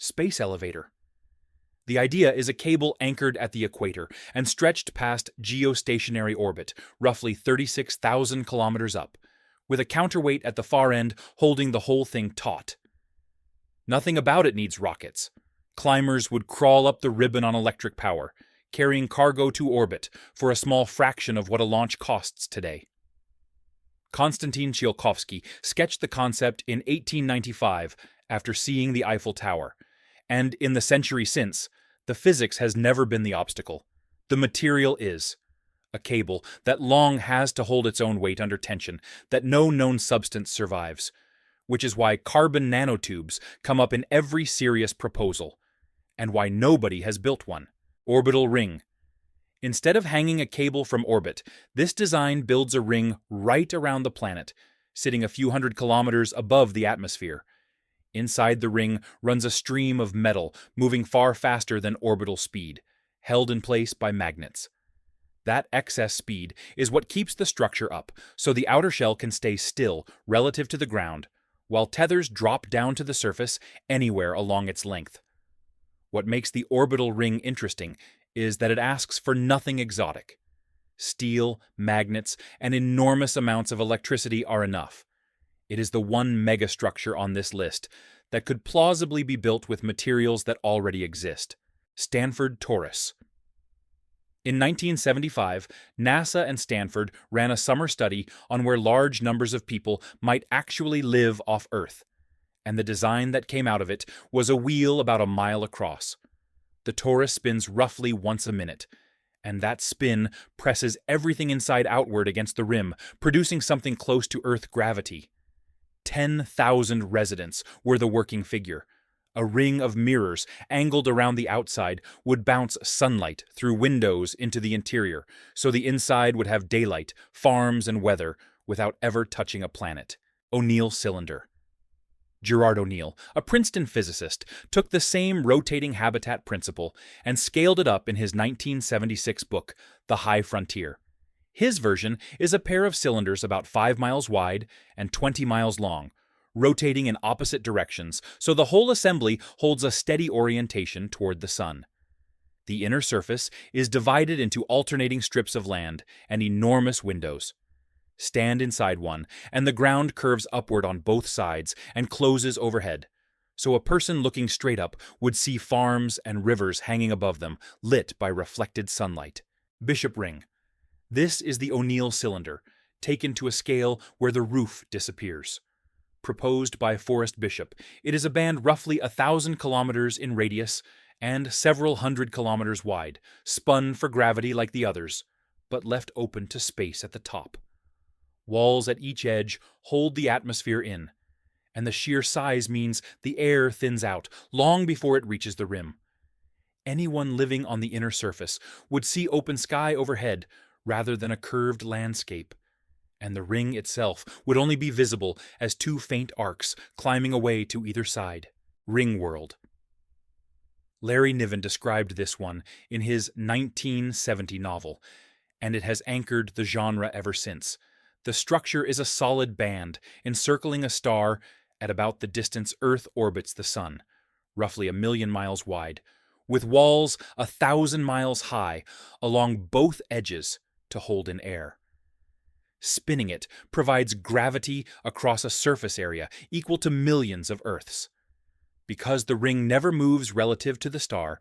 space elevator. The idea is a cable anchored at the equator and stretched past geostationary orbit, roughly 36,000 kilometers up, with a counterweight at the far end holding the whole thing taut. Nothing about it needs rockets. Climbers would crawl up the ribbon on electric power, carrying cargo to orbit for a small fraction of what a launch costs today. Konstantin Tsiolkovsky sketched the concept in 1895 after seeing the Eiffel Tower, and in the century since, the physics has never been the obstacle. The material is a cable that long has to hold its own weight under tension that no known substance survives, which is why carbon nanotubes come up in every serious proposal, and why nobody has built one. Orbital ring. Instead of hanging a cable from orbit, this design builds a ring right around the planet, sitting a few hundred kilometers above the atmosphere. Inside the ring runs a stream of metal moving far faster than orbital speed, held in place by magnets. That excess speed is what keeps the structure up, so the outer shell can stay still relative to the ground, while tethers drop down to the surface anywhere along its length. What makes the orbital ring interesting is that it asks for nothing exotic. Steel, magnets, and enormous amounts of electricity are enough. It is the one megastructure on this list that could plausibly be built with materials that already exist. Stanford torus. In 1975, NASA and Stanford ran a summer study on where large numbers of people might actually live off Earth, and the design that came out of it was a wheel about a mile across. The torus spins roughly once a minute, and that spin presses everything inside outward against the rim, producing something close to Earth gravity. 10,000 residents were the working figure. A ring of mirrors, angled around the outside, would bounce sunlight through windows into the interior, so the inside would have daylight, farms, and weather without ever touching a planet. O'Neill cylinder. Gerard O'Neill, a Princeton physicist, took the same rotating habitat principle and scaled it up in his 1976 book, The High Frontier. His version is a pair of cylinders about 5 miles wide and 20 miles long, rotating in opposite directions, so the whole assembly holds a steady orientation toward the sun. The inner surface is divided into alternating strips of land and enormous windows. Stand inside one, and the ground curves upward on both sides and closes overhead, so a person looking straight up would see farms and rivers hanging above them, lit by reflected sunlight. Bishop ring. This is the O'Neill cylinder, taken to a scale where the roof disappears. Proposed by Forrest Bishop, it is a band roughly 1,000 kilometers in radius and several hundred kilometers wide, spun for gravity like the others, but left open to space at the top. Walls at each edge hold the atmosphere in, and the sheer size means the air thins out long before it reaches the rim. Anyone living on the inner surface would see open sky overhead rather than a curved landscape, and the ring itself would only be visible as two faint arcs climbing away to either side. Ringworld. Larry Niven described this one in his 1970 novel, and it has anchored the genre ever since. The structure is a solid band encircling a star at about the distance Earth orbits the Sun, roughly 1 million miles wide, with walls 1,000 miles high along both edges to hold in air. Spinning it provides gravity across a surface area equal to millions of Earths. Because the ring never moves relative to the star,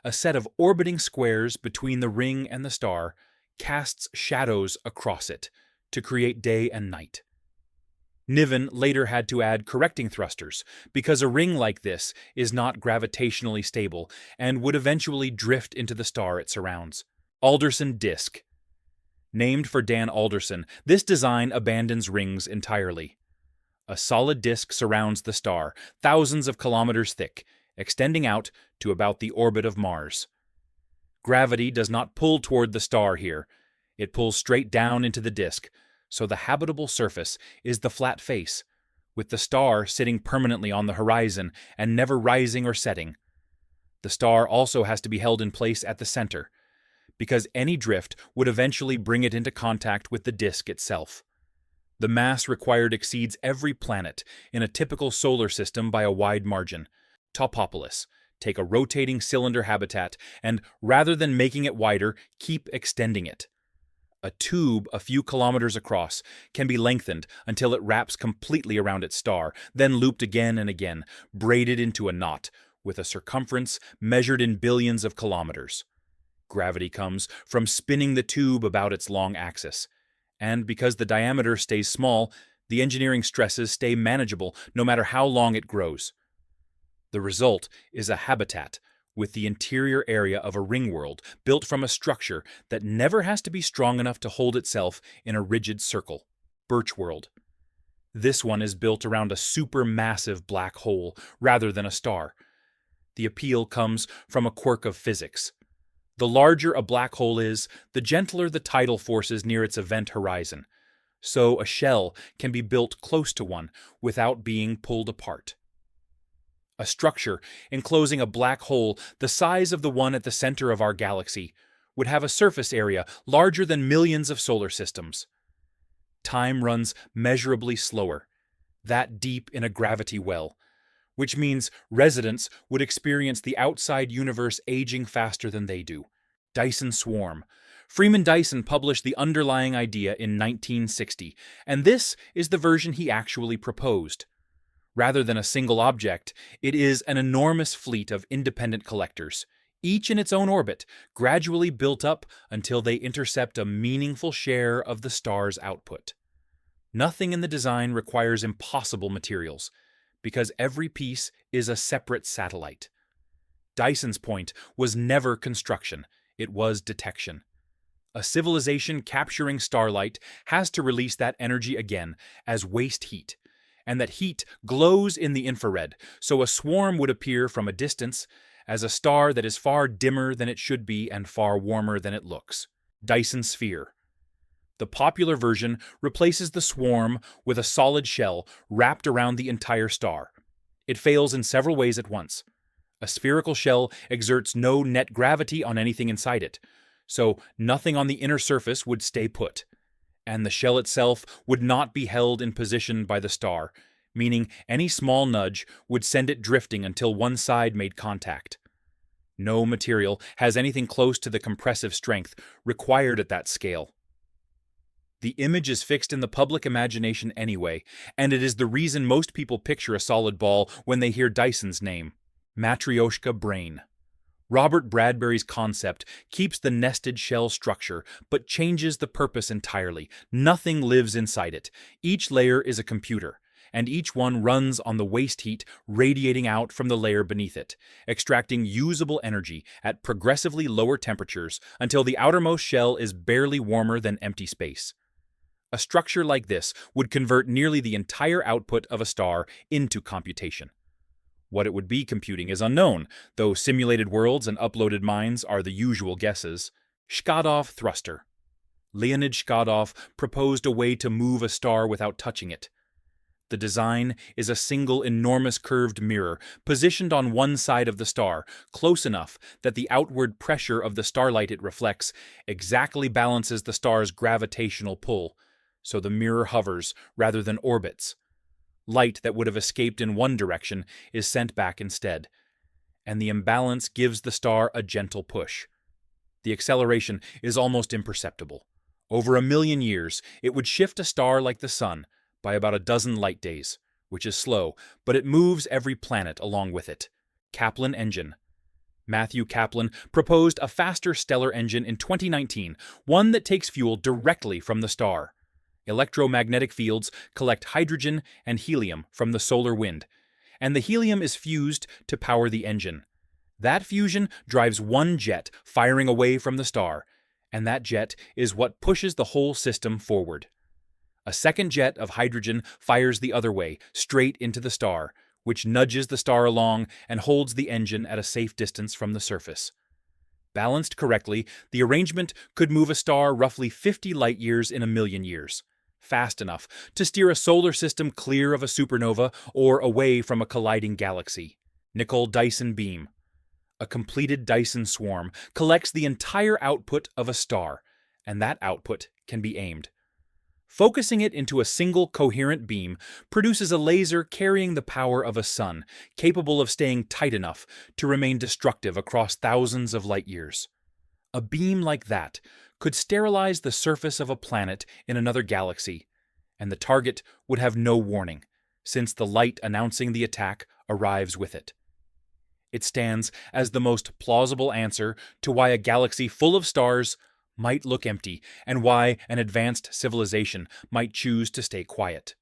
a set of orbiting squares between the ring and the star casts shadows across it to create day and night. Niven later had to add correcting thrusters because a ring like this is not gravitationally stable and would eventually drift into the star it surrounds. Alderson disk. Named for Dan Alderson, this design abandons rings entirely. A solid disk surrounds the star, thousands of kilometers thick, extending out to about the orbit of Mars. Gravity does not pull toward the star here. It pulls straight down into the disk, so the habitable surface is the flat face, with the star sitting permanently on the horizon and never rising or setting. The star also has to be held in place at the center, because any drift would eventually bring it into contact with the disk itself. The mass required exceeds every planet in a typical solar system by a wide margin, Topopolis. Take a rotating cylinder habitat and, rather than making it wider, keep extending it. A tube a few kilometers across can be lengthened until it wraps completely around its star, then looped again and again, braided into a knot, with a circumference measured in billions of kilometers. Gravity comes from spinning the tube about its long axis. And because the diameter stays small, the engineering stresses stay manageable no matter how long it grows. The result is a habitat with the interior area of a ringworld built from a structure that never has to be strong enough to hold itself in a rigid circle. Birch world. This one is built around a supermassive black hole rather than a star. The appeal comes from a quirk of physics. The larger a black hole is, the gentler the tidal forces near its event horizon. So a shell can be built close to one without being pulled apart. A structure enclosing a black hole the size of the one at the center of our galaxy would have a surface area larger than millions of solar systems. Time runs measurably slower, that deep in a gravity well, which means residents would experience the outside universe aging faster than they do. Dyson swarm. Freeman Dyson published the underlying idea in 1960, and this is the version he actually proposed. Rather than a single object, it is an enormous fleet of independent collectors, each in its own orbit, gradually built up until they intercept a meaningful share of the star's output. Nothing in the design requires impossible materials, because every piece is a separate satellite. Dyson's point was never construction, it was detection. A civilization capturing starlight has to release that energy again as waste heat, and that heat glows in the infrared, so a swarm would appear from a distance as a star that is far dimmer than it should be and far warmer than it looks. Dyson sphere. The popular version replaces the swarm with a solid shell wrapped around the entire star. It fails in several ways at once. A spherical shell exerts no net gravity on anything inside it, so nothing on the inner surface would stay put. And the shell itself would not be held in position by the star, meaning any small nudge would send it drifting until one side made contact. No material has anything close to the compressive strength required at that scale. The image is fixed in the public imagination anyway, and it is the reason most people picture a solid ball when they hear Dyson's name. Matrioshka brain. Robert Bradbury's concept keeps the nested shell structure, but changes the purpose entirely. Nothing lives inside it. Each layer is a computer, and each one runs on the waste heat radiating out from the layer beneath it, extracting usable energy at progressively lower temperatures until the outermost shell is barely warmer than empty space. A structure like this would convert nearly the entire output of a star into computation. What it would be computing is unknown, though simulated worlds and uploaded minds are the usual guesses. Shkadov thruster. Leonid Shkadov proposed a way to move a star without touching it. The design is a single enormous curved mirror positioned on one side of the star, close enough that the outward pressure of the starlight it reflects exactly balances the star's gravitational pull, so the mirror hovers rather than orbits. Light that would have escaped in one direction is sent back instead, and the imbalance gives the star a gentle push. The acceleration is almost imperceptible. Over 1 million years, it would shift a star like the Sun by about a dozen light days, which is slow, but it moves every planet along with it. Caplan engine. Matthew Caplan proposed a faster stellar engine in 2019, one that takes fuel directly from the star. Electromagnetic fields collect hydrogen and helium from the solar wind, and the helium is fused to power the engine. That fusion drives one jet firing away from the star, and that jet is what pushes the whole system forward. A second jet of hydrogen fires the other way, straight into the star, which nudges the star along and holds the engine at a safe distance from the surface. Balanced correctly, the arrangement could move a star roughly 50 light-years in 1 million years, fast enough to steer a solar system clear of a supernova or away from a colliding galaxy. Nicoll-Dyson beam. A completed Dyson swarm collects the entire output of a star, and that output can be aimed. Focusing it into a single coherent beam produces a laser carrying the power of a sun, capable of staying tight enough to remain destructive across thousands of light years. A beam like that could sterilize the surface of a planet in another galaxy, and the target would have no warning, since the light announcing the attack arrives with it. It stands as the most plausible answer to why a galaxy full of stars might look empty, and why an advanced civilization might choose to stay quiet.